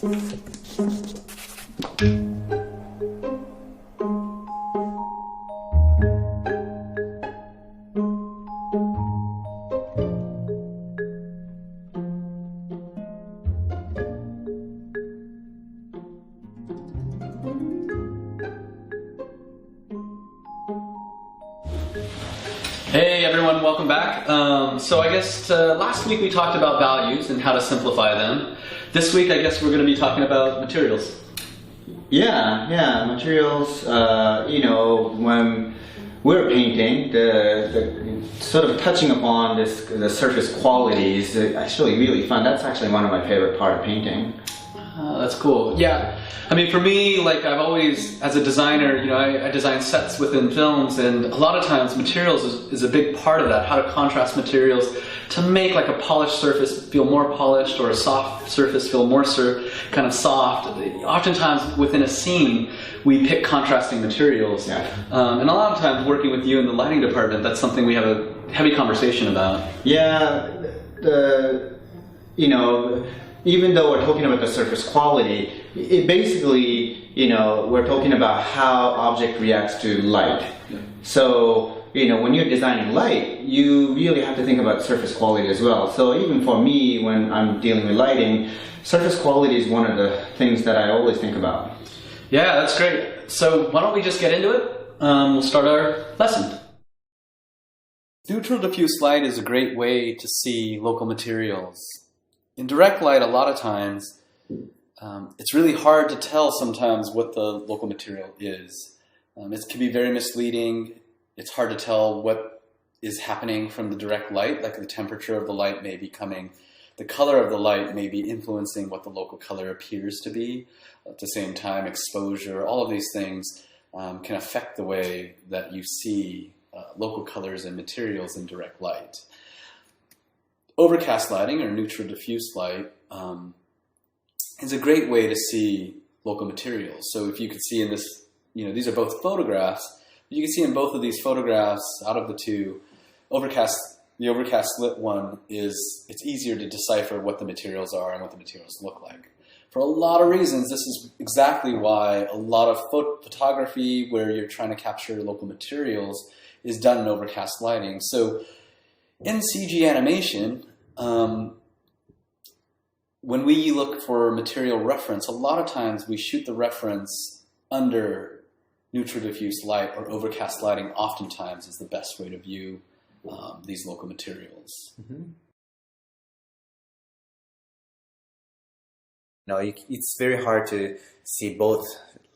Hey everyone, welcome back. So I guess last week we talked about values and how to simplify them. This week I guess we're going to be talking about materials. Yeah, materials, when we're painting, the sort of touching upon the surface qualities is actually really fun. That's actually one of my favorite part of painting. That's cool. Yeah. I mean, for me, like I've always, as a designer, I design sets within films, and a lot of times materials is a big part of that. How to contrast materials to make like a polished surface feel more polished, or a soft surface feel more kind of soft. Oftentimes within a scene, we pick contrasting materials. Yeah. And a lot of times working with you in the lighting department, that's something we have a heavy conversation about. Yeah, even though we're talking about the surface quality, it basically, we're talking about how object reacts to light. Yeah. So, when you're designing light, you really have to think about surface quality as well. So even for me, when I'm dealing with lighting, surface quality is one of the things that I always think about. Yeah, that's great. So why don't we just get into it? We'll start our lesson. Neutral diffuse light is a great way to see local materials. In direct light, a lot of times, it's really hard to tell sometimes what the local material is. It can be very misleading. It's hard to tell what is happening from the direct light, like the temperature of the light may be the color of the light may be influencing what the local color appears to be. At the same time, exposure, all of these things can affect the way that you see local colors and materials in direct light. Overcast lighting, or neutral diffuse light, is a great way to see local materials. So if you could see in this, these are both photographs. You can see in both of these photographs, out of the two, the overcast lit one it's easier to decipher what the materials are and what the materials look like. For a lot of reasons, this is exactly why a lot of photography where you're trying to capture local materials is done in overcast lighting. So in CG animation, when we look for material reference, a lot of times we shoot the reference under neutral diffuse light, or overcast lighting oftentimes is the best way to view these local materials. Mm-hmm. It's very hard to see both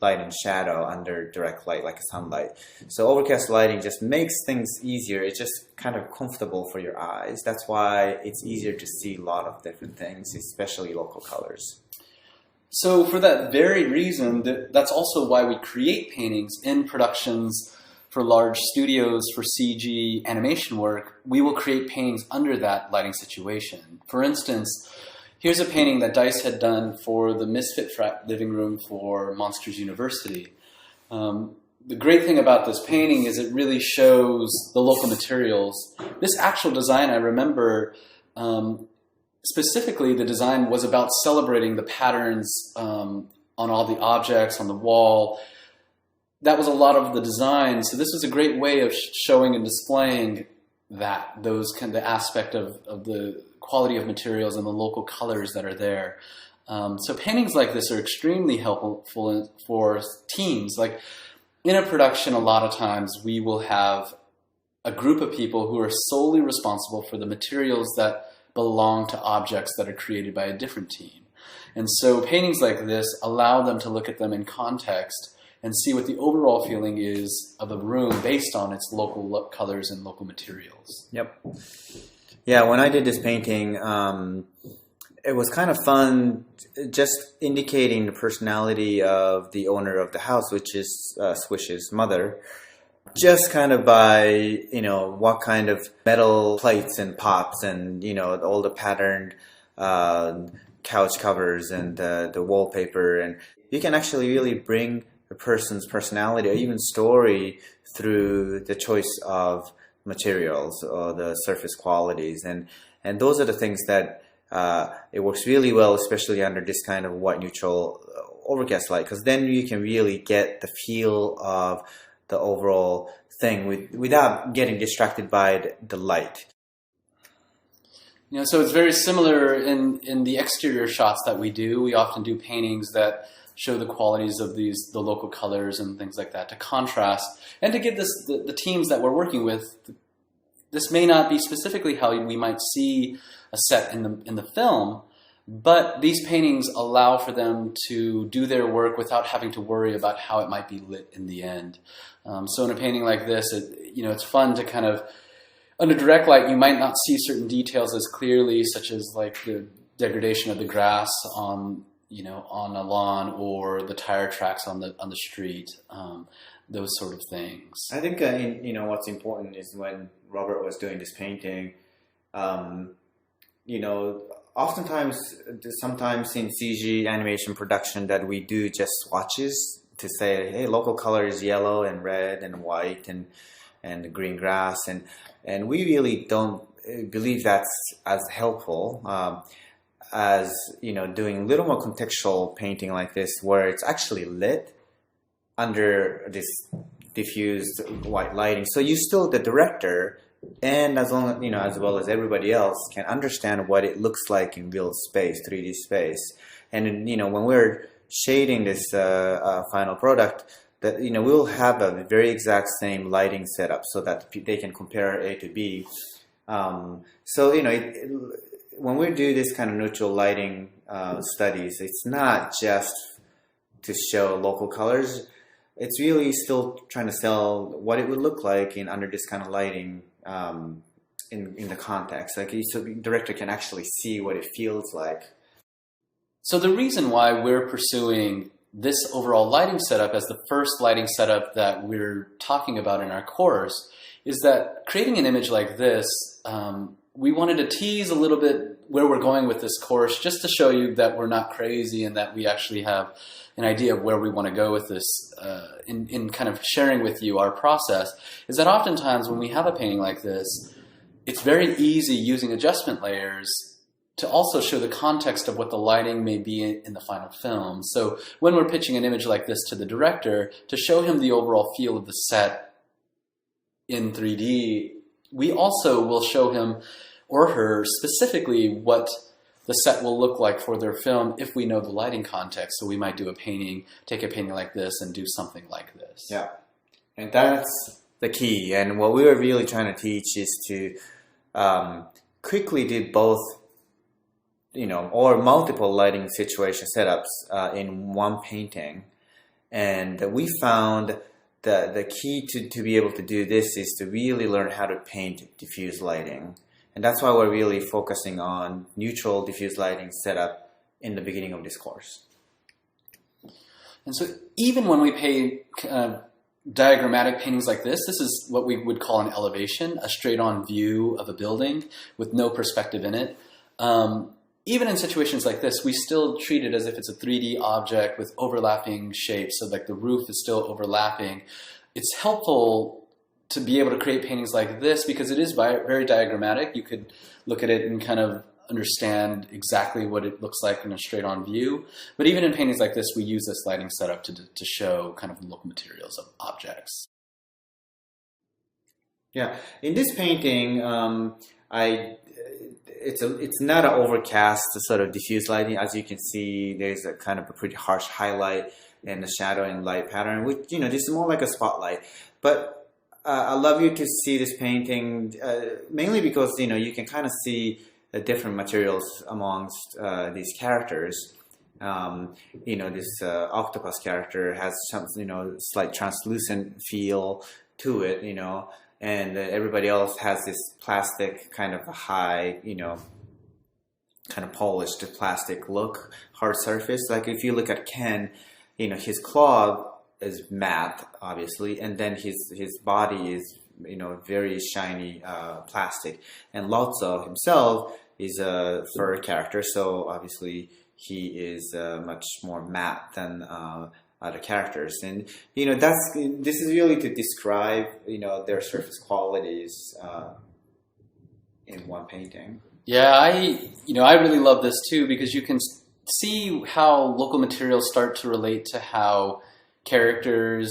light and shadow under direct light, like sunlight. So overcast lighting just makes things easier. It's just kind of comfortable for your eyes. That's why it's easier to see a lot of different things, especially local colors. So for that very reason, that's also why we create paintings in productions for large studios, for CG animation work. We will create paintings under that lighting situation. For instance, here's a painting that Dice had done for the Misfit Frat living room for Monsters University. The great thing about this painting is it really shows the local materials. This actual design, I remember, specifically the design was about celebrating the patterns on all the objects on the wall. That was a lot of the design. So this was a great way of showing and displaying the aspect of the quality of materials and the local colors that are there. So paintings like this are extremely helpful for teams. Like in a production, a lot of times we will have a group of people who are solely responsible for the materials that belong to objects that are created by a different team. And so paintings like this allow them to look at them in context and see what the overall feeling is of the room based on its local colors and local materials. Yep. Yeah, when I did this painting, it was kind of fun just indicating the personality of the owner of the house, which is Swish's mother, just kind of by, what kind of metal plates and pots and, all the patterned couch covers and the wallpaper. And you can actually really bring a person's personality or even story through the choice of materials or the surface qualities. And those are the things that it works really well, especially under this kind of white neutral overcast light, because then you can really get the feel of the overall thing without getting distracted by the light. So it's very similar in the exterior shots that we do. We often do paintings that show the qualities of the local colors and things like that to contrast and to give the teams that we're working with. This may not be specifically how we might see a set in the film, but these paintings allow for them to do their work without having to worry about how it might be lit in the end. So in a painting like this, it's fun to kind of, under direct light, you might not see certain details as clearly, such as like the degradation of the grass on a lawn or the tire tracks on the street, those sort of things. I think what's important is when Robert was doing this painting, sometimes in CG animation production that we do just swatches to say, hey, local color is yellow and red and white and green grass, and we really don't believe that's as helpful as doing a little more contextual painting like this, where it's actually lit under this diffused white lighting. So the director, and as well as everybody else, can understand what it looks like in real space, 3D space. And when we're shading this final product, that we'll have a very exact same lighting setup so that they can compare A to B. When we do this kind of neutral lighting studies, it's not just to show local colors. It's really still trying to sell what it would look like under this kind of lighting in the context. So the director can actually see what it feels like. So the reason why we're pursuing this overall lighting setup as the first lighting setup that we're talking about in our course is that creating an image like this, we wanted to tease a little bit where we're going with this course, just to show you that we're not crazy and that we actually have an idea of where we want to go with this in kind of sharing with you our process, is that oftentimes when we have a painting like this, it's very easy using adjustment layers to also show the context of what the lighting may be in the final film. So when we're pitching an image like this to the director, to show him the overall feel of the set in 3D, we also will show him or her specifically what the set will look like for their film if we know the lighting context. So we might do take a painting like this and do something like this. Yeah, and that's the key. And what we were really trying to teach is to quickly do both, or multiple lighting situation setups in one painting. And we found that the key to be able to do this is to really learn how to paint diffuse lighting. And that's why we're really focusing on neutral diffuse lighting setup in the beginning of this course. And so even when we paint diagrammatic paintings like this is what we would call an elevation, a straight-on view of a building with no perspective in it. Even in situations like this, we still treat it as if it's a 3D object with overlapping shapes, so like the roof is still overlapping. It's helpful to be able to create paintings like this because it is very diagrammatic. You could look at it and kind of understand exactly what it looks like in a straight-on view. But even in paintings like this, we use this lighting setup to show kind of the local materials of objects. Yeah, in this painting, it's not an overcast sort of diffuse lighting. As you can see, there's a kind of a pretty harsh highlight and a shadow and light pattern, which this is more like a spotlight. But I love you to see this painting mainly because you can kind of see the different materials amongst these characters. This octopus character has some slight translucent feel to it, and everybody else has this plastic kind of a high, kind of polished plastic look, hard surface. Like if you look at Ken, his claw is matte, obviously, and then his body is very shiny plastic. And Lotso himself is a fur character, so obviously he is much more matte than other characters. And this is really to describe their surface qualities in one painting. Yeah, I really love this too because you can see how local materials start to relate to how characters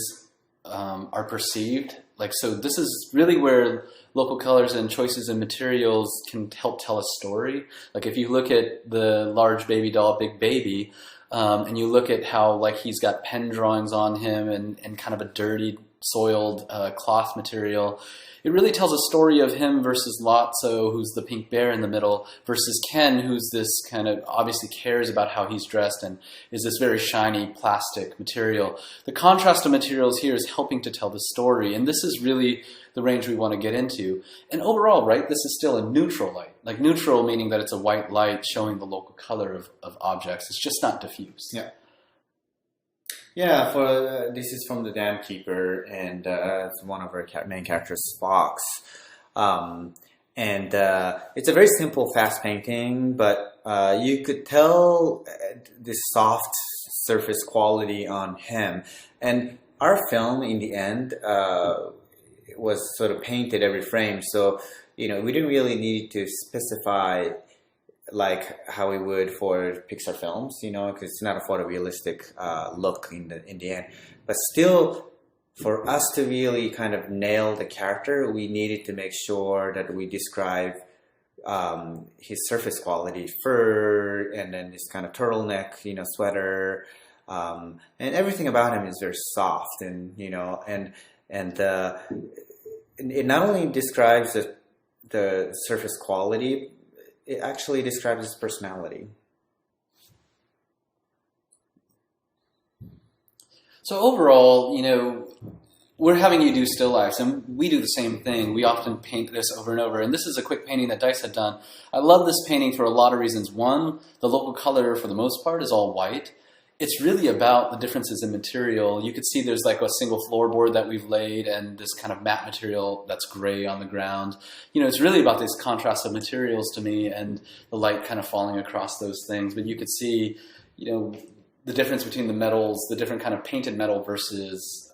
are perceived. Like, so this is really where local colors and choices in materials can help tell a story. Like, if you look at the large baby doll, Big Baby, and you look at how like he's got pen drawings on him and kind of a dirty, soiled cloth material. It really tells a story of him versus Lotso, who's the pink bear in the middle, versus Ken, who's this kind of obviously cares about how he's dressed and is this very shiny plastic material. The contrast of materials here is helping to tell the story, and this is really the range we want to get into. And overall, right, this is still a neutral light. Like neutral meaning that it's a white light showing the local color of objects. It's just not diffuse. Yeah. Yeah, for this is from the Dam Keeper, and it's one of our main characters, Fox. And it's a very simple, fast painting, but you could tell this soft surface quality on him. And our film, in the end, was sort of painted every frame, so we didn't really need to specify like how we would for Pixar films, because it's not a photorealistic look in the end. But still, for us to really kind of nail the character, we needed to make sure that we describe his surface quality, fur, and then this kind of turtleneck, sweater, and everything about him is very soft, and it not only describes the surface quality, it actually describes his personality. So overall, we're having you do still lifes, and we do the same thing. We often paint this over and over, and this is a quick painting that Dice had done. I love this painting for a lot of reasons. One, the local color, for the most part, is all white. It's really about the differences in material. You could see there's like a single floorboard that we've laid and this kind of matte material that's gray on the ground. It's really about this contrast of materials to me and the light kind of falling across those things. But you could see, the difference between the metals, the different kind of painted metal versus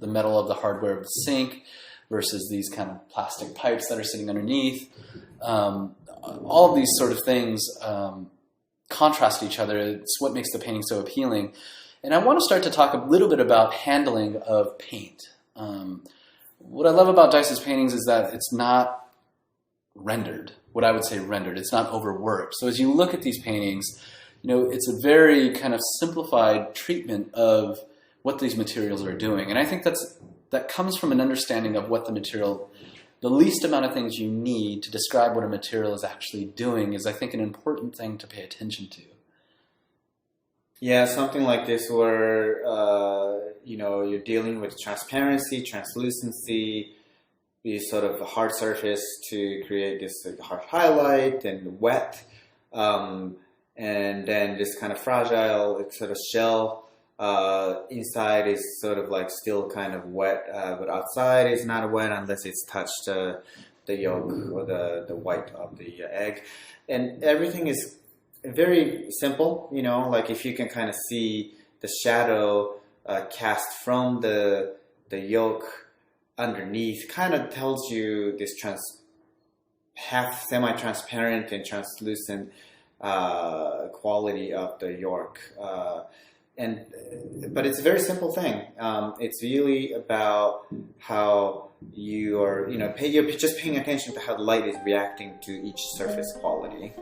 the metal of the hardware of the sink versus these kind of plastic pipes that are sitting underneath. All of these sort of things contrast each other. It's what makes the painting so appealing. And I want to start to talk a little bit about handling of paint. What I love about Dice's paintings is that it's not rendered, what I would say rendered. It's not overworked. So as you look at these paintings, it's a very kind of simplified treatment of what these materials are doing. And I think that comes from an understanding of what the least amount of things you need to describe what a material is actually doing is, I think, an important thing to pay attention to. Yeah, something like this where, you're dealing with transparency, translucency, these sort of hard surface to create this hard highlight and wet, and then this kind of fragile sort of shell. Inside is sort of like still kind of wet, but outside is not wet unless it's touched the yolk or the white of the egg. And everything is very simple, like if you can kind of see the shadow cast from the yolk underneath, kind of tells you this half semi-transparent and translucent quality of the yolk. But it's a very simple thing. It's really about how you are, you're just paying attention to how the light is reacting to each surface quality.